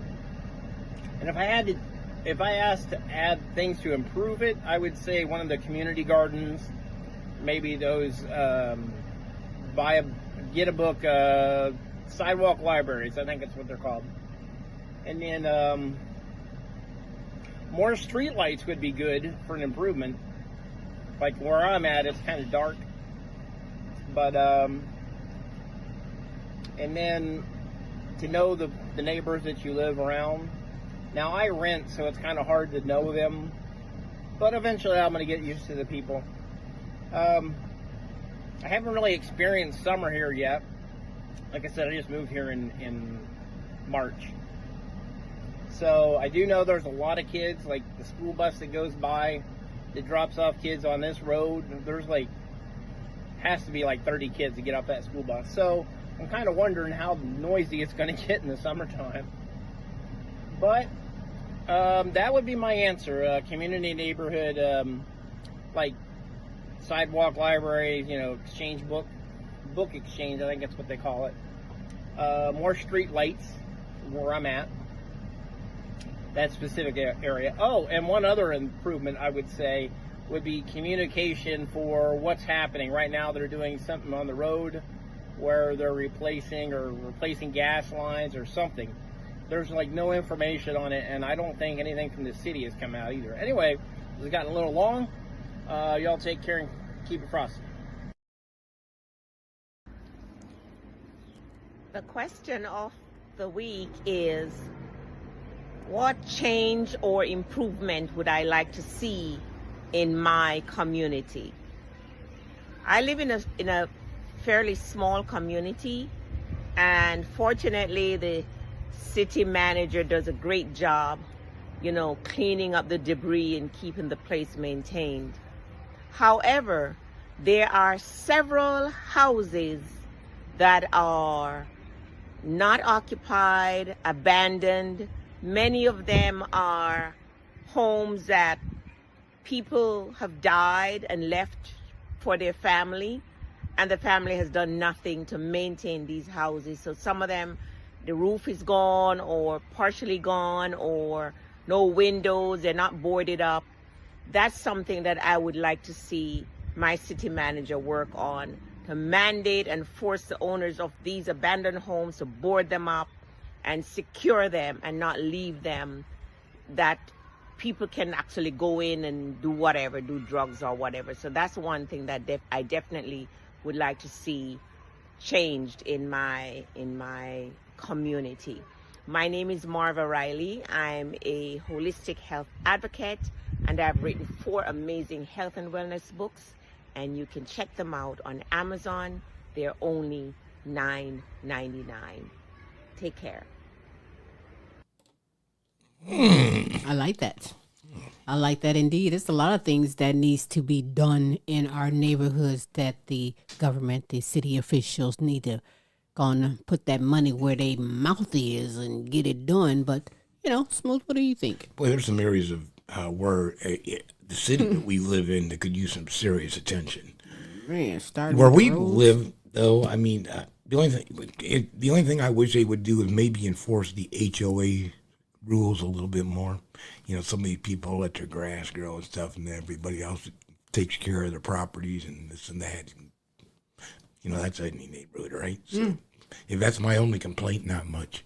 if I asked to add things to improve it, I would say one of the community gardens, maybe those get a book sidewalk libraries. I think that's what they're called. And then more street lights would be good for an improvement. Like where I'm at, it's kind of dark. But and then to know the neighbors that you live around. Now I rent, so it's kind of hard to know them. But eventually I'm going to get used to the people. I haven't really experienced summer here yet. Like I said, I just moved here in March. So I do know there's a lot of kids, like the school bus that goes by that drops off kids on this road. There's has to be like 30 kids to get off that school bus. So I'm kind of wondering how noisy it's going to get in the summertime. But that would be my answer. Community neighborhood, like sidewalk libraries, exchange book exchange, I think that's what they call it. More street lights where I'm at. That specific area. Oh, and one other improvement I would say would be communication for what's happening. Right now they're doing something on the road where they're replacing gas lines or something. There's no information on it, and I don't think anything from the city has come out either. Anyway, it's gotten a little long. Y'all take care and keep it frosty. The question of the week is, what change or improvement would I like to see in my community? I live in a fairly small community, and fortunately the city manager does a great job, cleaning up the debris and keeping the place maintained. However, there are several houses that are not occupied, abandoned. Many of them are homes that people have died and left for their family, and the family has done nothing to maintain these houses. So some of them, the roof is gone or partially gone, or no windows, they're not boarded up. That's something that I would like to see my city manager work on, to mandate and force the owners of these abandoned homes to board them up and secure them and not leave them that people can actually go in and do whatever, do drugs or whatever. So that's one thing that I definitely would like to see changed in my community. My name is Marva Riley. I'm a holistic health advocate, and I've written 4 amazing health and wellness books, and you can check them out on Amazon. They're only $9.99. Take care. I like that. I like that indeed. It's a lot of things that needs to be done in our neighborhoods that the government, the city officials need to gonna put that money where their mouth is and get it done. But, Smooth, what do you think? Well, there's some areas of where the city that we live in that could use some serious attention. Man, starting where with we the roads. live, though, I mean, the only thing I wish they would do is maybe enforce the HOA rules a little bit more. Some of these people let their grass grow and stuff, and everybody else takes care of their properties and this and that. That's any neighborhood, right? So if that's my only complaint, not much.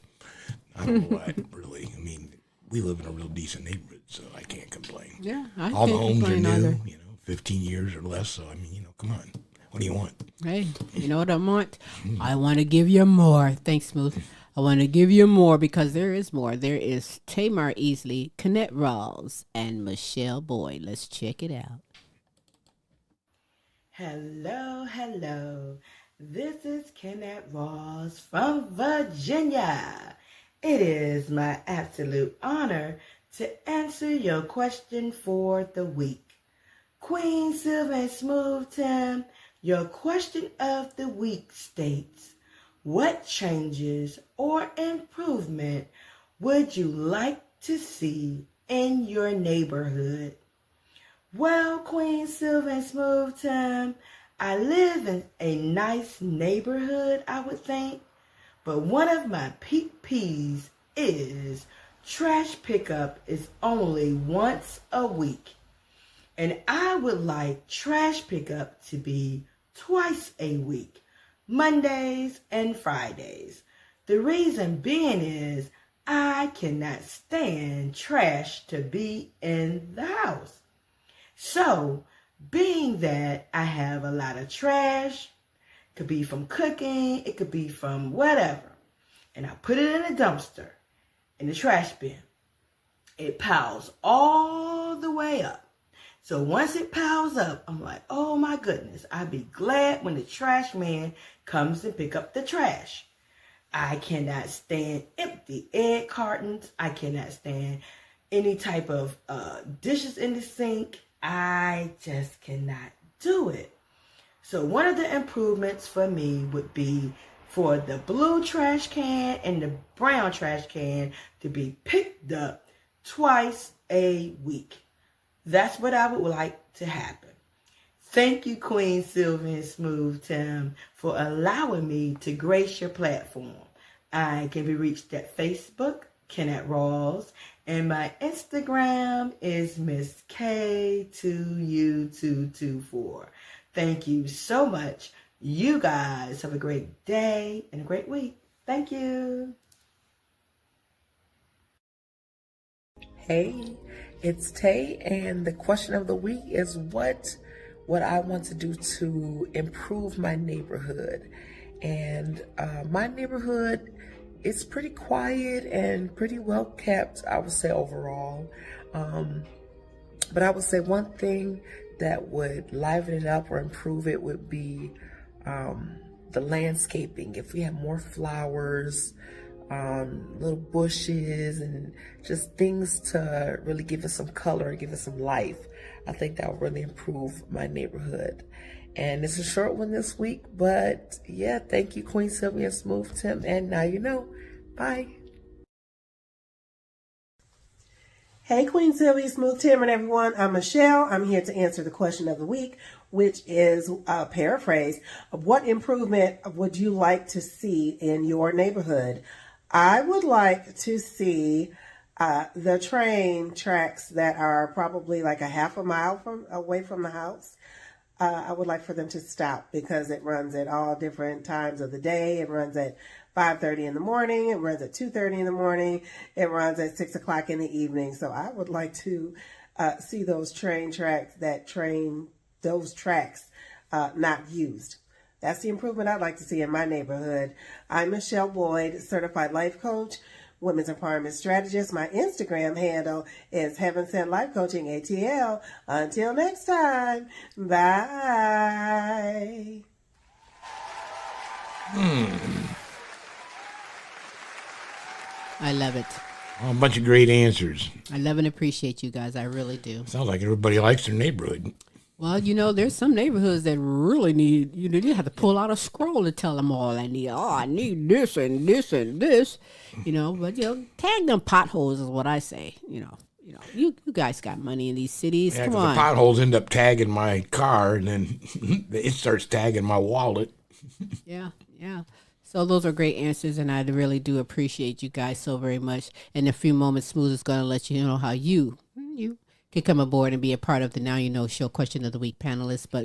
I don't know what, really. I mean, we live in a real decent neighborhood, so I can't complain. Yeah, I all the can't homes are complain new, either. 15 years or less. So, I mean, come on. What do you want? Hey, you know what I want? I want to give you more. Thanks, Smooth. I want to give you more because there is more. There is Tamar Easley, Kennette Rawls, and Michele Boyd. Let's check it out. Hello, hello. This is Kennette Rawls from Virginia. It is my absolute honor to answer your question for the week. Queen Silvy and Smooth Tim, your question of the week states, what changes or improvement would you like to see in your neighborhood? Well, Queen Silvy and Smooth Tim, I live in a nice neighborhood, I would think, but one of my peeves is trash pickup is only once a week. And I would like trash pickup to be twice a week, Mondays and Fridays. The reason being is I cannot stand trash to be in the house. So, being that I have a lot of trash, could be from cooking, it could be from whatever, and I put it in a dumpster, in the trash bin. It piles all the way up. So once it piles up, I'm like, oh my goodness, I'd be glad when the trash man comes to pick up the trash. I cannot stand empty egg cartons. I cannot stand any type of dishes in the sink. I just cannot do it. So one of the improvements for me would be for the blue trash can and the brown trash can to be picked up twice a week. That's what I would like to happen. Thank you, Queen Silvy and Smooth Tim, for allowing me to grace your platform. I can be reached at Facebook, Kennette Rawls, and my Instagram is Miss K2U224. Thank you so much. You guys have a great day and a great week. Thank you. Hey, it's Tay, and the question of the week is what I want to do to improve my neighborhood. And my neighborhood is pretty quiet and pretty well kept, I would say, overall. But I would say one thing that would liven it up or improve it would be the landscaping. If we have more flowers, little bushes, and just things to really give us some color, give us some life, I think that will really improve my neighborhood. And it's a short one this week, but yeah, thank you, Queen Silvy and Smooth Tim. And now you know. Bye. Hey, Queen Silvy, Smooth Tim, and everyone. I'm Michelle. I'm here to answer the question of the week, which is a paraphrase of what improvement would you like to see in your neighborhood? I would like to see the train tracks that are probably like a half a mile away from the house. I would like for them to stop because it runs at all different times of the day. It runs at 5:30 in the morning. It runs at 2:30 in the morning. It runs at 6 o'clock in the evening. So I would like to see those tracks not used. That's the improvement I'd like to see in my neighborhood. I'm Michele Boyd, certified life coach, women's empowerment strategist. My Instagram handle is Heaven Sent Life Coaching ATL. Until next time, bye. I love it. A bunch of great answers. I love and appreciate you guys. I really do. Sounds like everybody likes their neighborhood. Well, there's some neighborhoods that really need, you have to pull out a scroll to tell them all I need. Oh, I need this and this and this, but, tag them potholes is what I say, You guys got money in these cities. Yeah, Come 'cause on. the potholes end up tagging my car, and then it starts tagging my wallet. Yeah. So those are great answers, and I really do appreciate you guys so very much. In a few moments, Smooth is going to let you know how you can come aboard and be a part of the Now You Know Show Question of the Week panelists. But,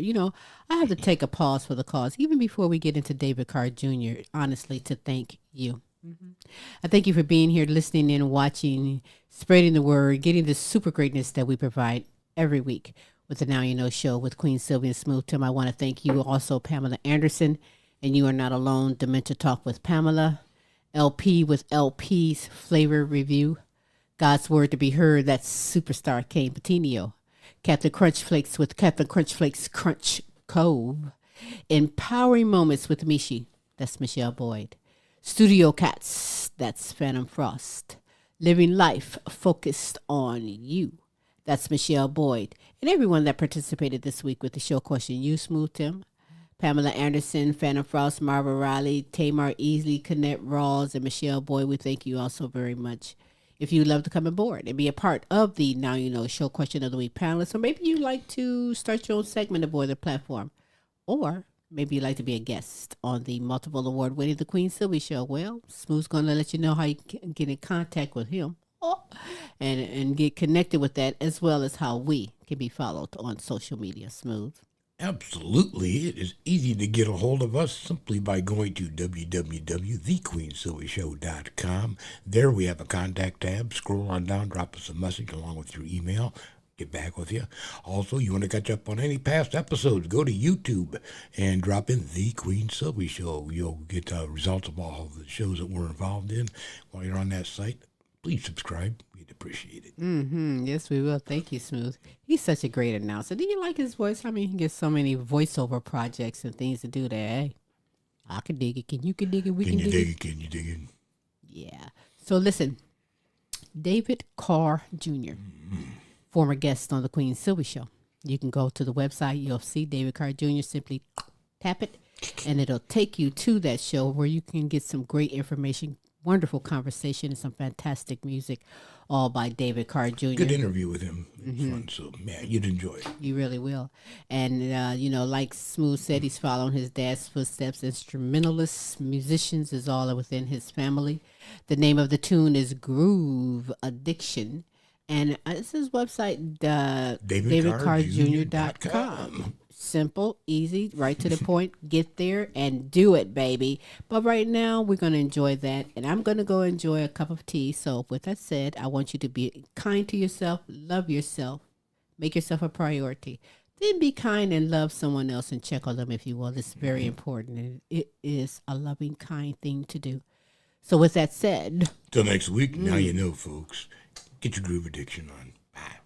I have to take a pause for the cause, even before we get into David Carr Jr., honestly, to thank you. I thank you for being here, listening in, watching, spreading the word, getting the super greatness that we provide every week with the Now You Know Show with Queen Silvy and Smooth Tim. I want to thank you also, Pamela Anderson, and You Are Not Alone, Dementia Talk with Pamela, LP with LPs Flavor Review, God's Word to be Heard, that's superstar Kayne Petiniot, Kaptain Krunchflakes with Kaptain Krunchflakes Krunch Kove, Empowering Moments with Michi, that's Michele Boyd, Studio Cats, that's Phantom Frost, Living Life Focused on You, that's Michele Boyd, and everyone that participated this week with the show question, you, Smooth Tim, Pamela Anderson, Phantom Frost, Marva Riley, Tamar Easley, Kennette, Rawls, and Michele Boyd. We thank you all so very much. If you'd love to come aboard and be a part of the Now You Know Show Question of the Week panelists, or maybe you'd like to start your own segment aboard the platform, or maybe you'd like to be a guest on the multiple award-winning The Queen Silvy Show, well, Smooth's going to let you know how you can get in contact with him and get connected with that, as well as how we can be followed on social media. Smooth. Absolutely. It is easy to get a hold of us simply by going to www.thequeensillyshow.com. There we have a contact tab. Scroll on down, drop us a message along with your email. Get back with you. Also, you want to catch up on any past episodes, go to YouTube and drop in The Queen Silvy Show. You'll get results of all of the shows that we're involved in. While you're on that site, please subscribe. We'd appreciate it. Yes, we will. Thank you, Smooth. He's such a great announcer. Do you like his voice? I mean, he gets so many voiceover projects and things to do there. Hey, I can dig it. Can you dig it? We can dig it. Can you dig it? Yeah. So listen, David Carr Jr., former guest on the Queen Silvy Show. You can go to the website. You'll see David Carr Jr. Simply tap it, and it'll take you to that show where you can get some great information, wonderful conversation, and some fantastic music, all by David Carr Jr. Good interview with him. It was fun, so man, you'd enjoy it. You really will. And, like Smooth said, he's following his dad's footsteps. Instrumentalists, musicians is all within his family. The name of the tune is Groove Addiction. And this is his website, davidcarrjr.com. Simple, easy, right to the point. Get there and do it, baby. But right now, we're going to enjoy that. And I'm going to go enjoy a cup of tea. So with that said, I want you to be kind to yourself, love yourself, make yourself a priority. Then be kind and love someone else and check on them if you will. It's very important. And it is a loving, kind thing to do. So with that said. Till next week, now you know, folks. Get your groove addiction on. Bye.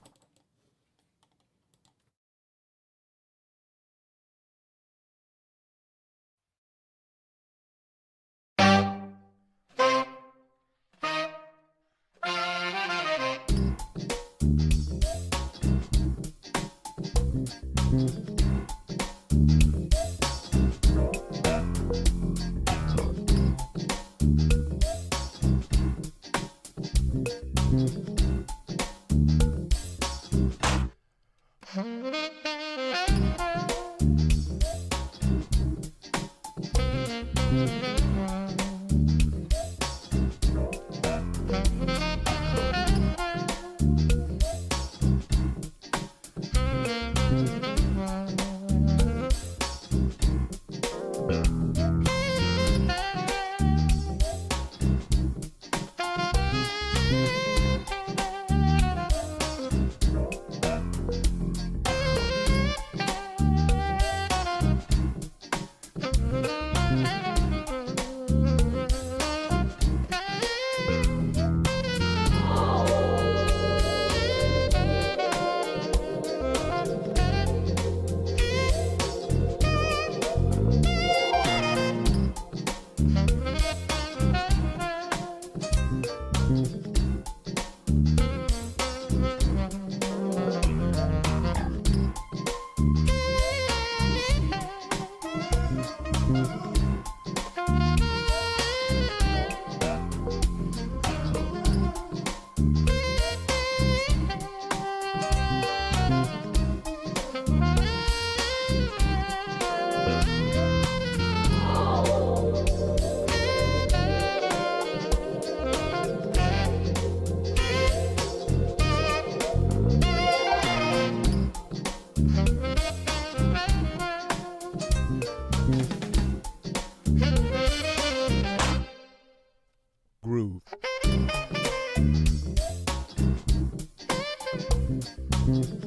you.